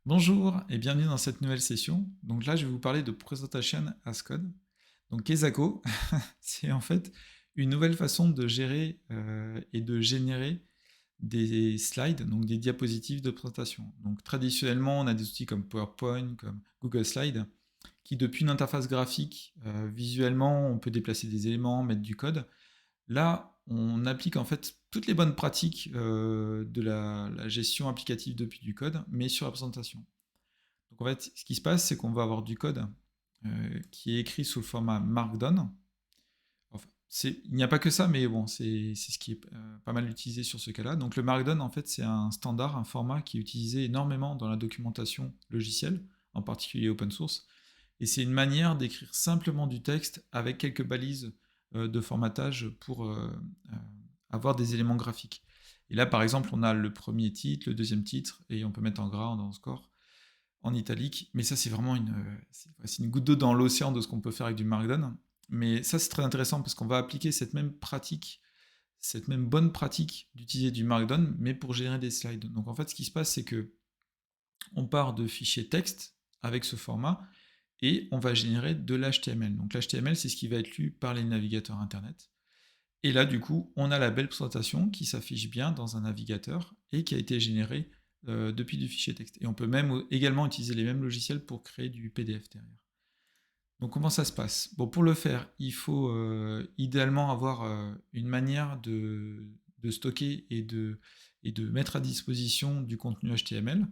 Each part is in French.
Bonjour et bienvenue dans cette nouvelle session. Donc là, je vais vous parler de Presentation as Code. Donc Kesako, c'est en fait une nouvelle façon de gérer et de générer des slides, donc des diapositives de présentation. Donc traditionnellement, on a des outils comme PowerPoint, comme Google Slides, qui depuis une interface graphique, visuellement, on peut déplacer des éléments, mettre du code. Là, on applique en fait toutes les bonnes pratiques de la gestion applicative depuis du code, mais sur la présentation. Donc en fait, ce qui se passe, c'est qu'on va avoir du code qui est écrit sous le format Markdown. Enfin, il n'y a pas que ça, mais bon, c'est ce qui est pas mal utilisé sur ce cas-là. Donc le Markdown, en fait, c'est un standard, un format qui est utilisé énormément dans la documentation logicielle, en particulier open source. Et c'est une manière d'écrire simplement du texte avec quelques balises de formatage pour avoir des éléments graphiques. Et là, par exemple, on a le premier titre, le deuxième titre, et on peut mettre en gras, en score, en italique, mais ça c'est vraiment c'est une goutte d'eau dans l'océan de ce qu'on peut faire avec du Markdown. Mais ça c'est très intéressant parce qu'on va appliquer cette même pratique, cette même bonne pratique d'utiliser du Markdown, mais pour générer des slides. Donc en fait ce qui se passe c'est que on part de fichiers texte avec ce format et on va générer de l'HTML. Donc l'HTML c'est ce qui va être lu par les navigateurs internet. Et là, du coup, on a la belle présentation qui s'affiche bien dans un navigateur et qui a été générée depuis du fichier texte. Et on peut même également utiliser les mêmes logiciels pour créer du PDF derrière. Donc comment ça se passe? Bon, pour le faire, il faut idéalement avoir une manière de stocker et de mettre à disposition du contenu HTML.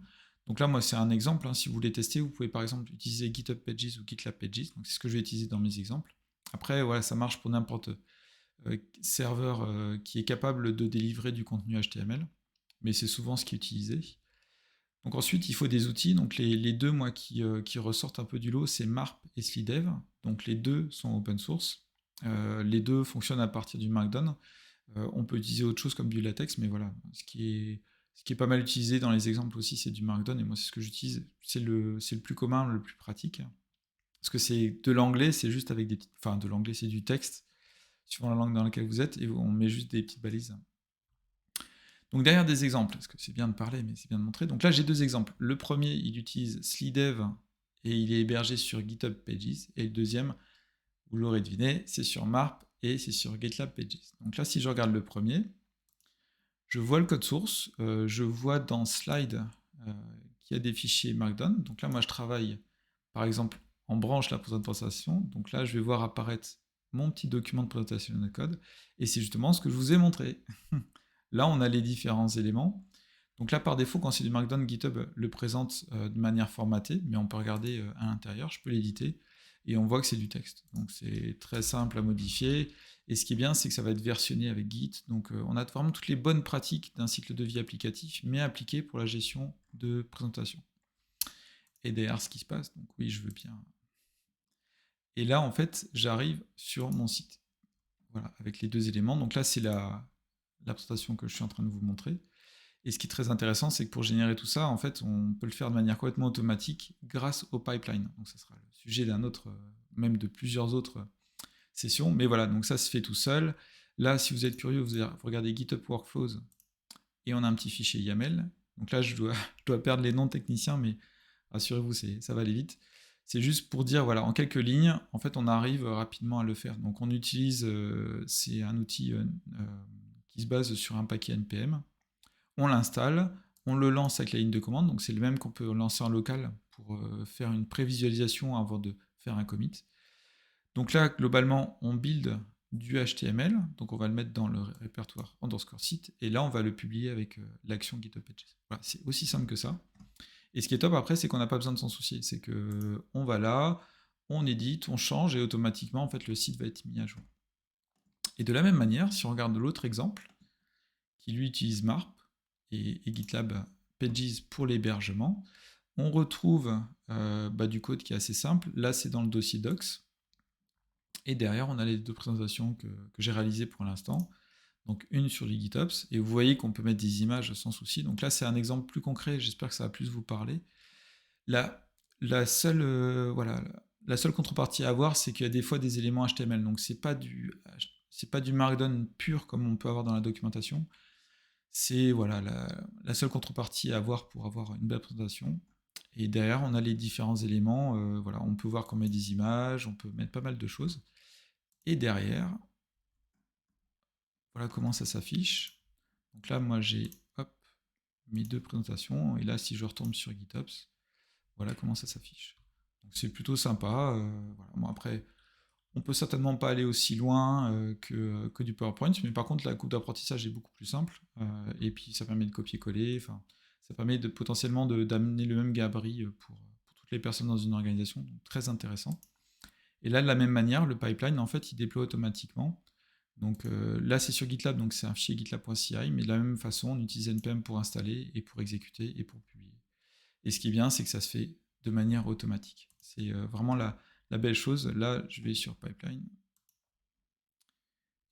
Donc là, moi, c'est un exemple. Hein. Si vous voulez tester, vous pouvez par exemple utiliser GitHub Pages ou GitLab Pages. Donc c'est ce que je vais utiliser dans mes exemples. Après, voilà, ça marche pour n'importe serveur qui est capable de délivrer du contenu HTML, mais c'est souvent ce qui est utilisé. Donc ensuite, il faut des outils. Donc les deux, moi, qui ressortent un peu du lot, c'est MARP et Slidev. Donc les deux sont open source. Les deux fonctionnent à partir du Markdown. On peut utiliser autre chose comme du latex, mais voilà, ce qui est pas mal utilisé dans les exemples aussi, c'est du Markdown, et moi c'est ce que j'utilise. C'est le plus commun, le plus pratique. Parce que c'est de l'anglais, c'est juste avec des petites... Enfin, de l'anglais, c'est du texte, suivant la langue dans laquelle vous êtes, et on met juste des petites balises. Donc derrière des exemples, parce que c'est bien de parler, mais c'est bien de montrer. Donc là, j'ai deux exemples. Le premier, il utilise Slidev et il est hébergé sur GitHub Pages. Et le deuxième, vous l'aurez deviné, c'est sur MARP et c'est sur GitLab Pages. Donc là, si je regarde le premier, je vois le code source, je vois dans Slide euh, qu'il y a des fichiers Markdown. Donc là, moi, je travaille, par exemple, en branche la présentation. Donc là, je vais voir apparaître mon petit document de présentation de code. Et c'est justement ce que je vous ai montré. Là, on a les différents éléments. Donc là, par défaut, quand c'est du Markdown, GitHub le présente de manière formatée, mais on peut regarder à l'intérieur, je peux l'éditer, et on voit que c'est du texte. Donc c'est très simple à modifier. Et ce qui est bien, c'est que ça va être versionné avec Git. Donc on a vraiment toutes les bonnes pratiques d'un cycle de vie applicatif, mais appliquées pour la gestion de présentation. Et derrière, ce qui se passe, donc oui, je veux bien. Et là, en fait, j'arrive sur mon site. Voilà, avec les deux éléments. Donc là, c'est la présentation que je suis en train de vous montrer. Et ce qui est très intéressant, c'est que pour générer tout ça, en fait, on peut le faire de manière complètement automatique grâce au pipeline. Donc ça sera le sujet d'un autre, même de plusieurs autres sessions. Mais voilà, donc ça se fait tout seul. Là, si vous êtes curieux, vous regardez GitHub Workflows et on a un petit fichier YAML. Donc là, je dois perdre les noms techniciens, mais rassurez-vous, ça va aller vite. C'est juste pour dire, voilà, en quelques lignes, en fait, on arrive rapidement à le faire. Donc on utilise, c'est un outil qui se base sur un paquet NPM. On l'installe, on le lance avec la ligne de commande, donc c'est le même qu'on peut lancer en local pour faire une prévisualisation avant de faire un commit. Donc là, globalement, on build du HTML, donc on va le mettre dans le répertoire underscore site, et là, on va le publier avec l'action GitHub Pages. Voilà, c'est aussi simple que ça. Et ce qui est top après, c'est qu'on n'a pas besoin de s'en soucier. C'est que on va là, on édite, on change, et automatiquement, en fait, le site va être mis à jour. Et de la même manière, si on regarde l'autre exemple, qui lui utilise MARP et GitLab Pages pour l'hébergement, on retrouve du code qui est assez simple. Là, c'est dans le dossier docs. Et derrière, on a les deux présentations que j'ai réalisées pour l'instant. Donc une sur du GitOps, et vous voyez qu'on peut mettre des images sans souci. Donc là, c'est un exemple plus concret, j'espère que ça va plus vous parler. La seule, voilà, la seule contrepartie à avoir, c'est qu'il y a des fois des éléments HTML. Donc c'est pas du Markdown pur comme on peut avoir dans la documentation. C'est voilà, la seule contrepartie à avoir pour avoir une belle présentation. Et derrière, on a les différents éléments. Voilà, on peut voir qu'on met des images, on peut mettre pas mal de choses. Et derrière, voilà comment ça s'affiche. Donc là, moi, j'ai hop, mes deux présentations. Et là, si je retourne sur GitOps, voilà comment ça s'affiche. Donc c'est plutôt sympa. Voilà. Bon, après, on peut certainement pas aller aussi loin que du PowerPoint, mais par contre, la courbe d'apprentissage est beaucoup plus simple. Et puis, ça permet de copier-coller. Enfin, ça permet potentiellement d'amener le même gabarit pour toutes les personnes dans une organisation. Donc, très intéressant. Et là, de la même manière, le pipeline, en fait, il déploie automatiquement. Donc là, c'est sur GitLab, donc c'est un fichier gitlab.ci, mais de la même façon, on utilise npm pour installer et pour exécuter et pour publier. Et ce qui est bien, c'est que ça se fait de manière automatique. C'est vraiment la belle chose. Là, je vais sur pipeline.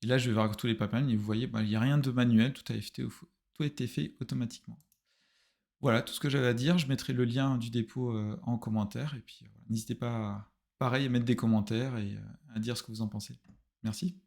Et là, je vais voir tous les pipelines et vous voyez, bah, il n'y a rien de manuel, tout a été fait automatiquement. Voilà tout ce que j'avais à dire. Je mettrai le lien du dépôt en commentaire. Et puis, voilà. N'hésitez pas, pareil, à mettre des commentaires et à dire ce que vous en pensez. Merci.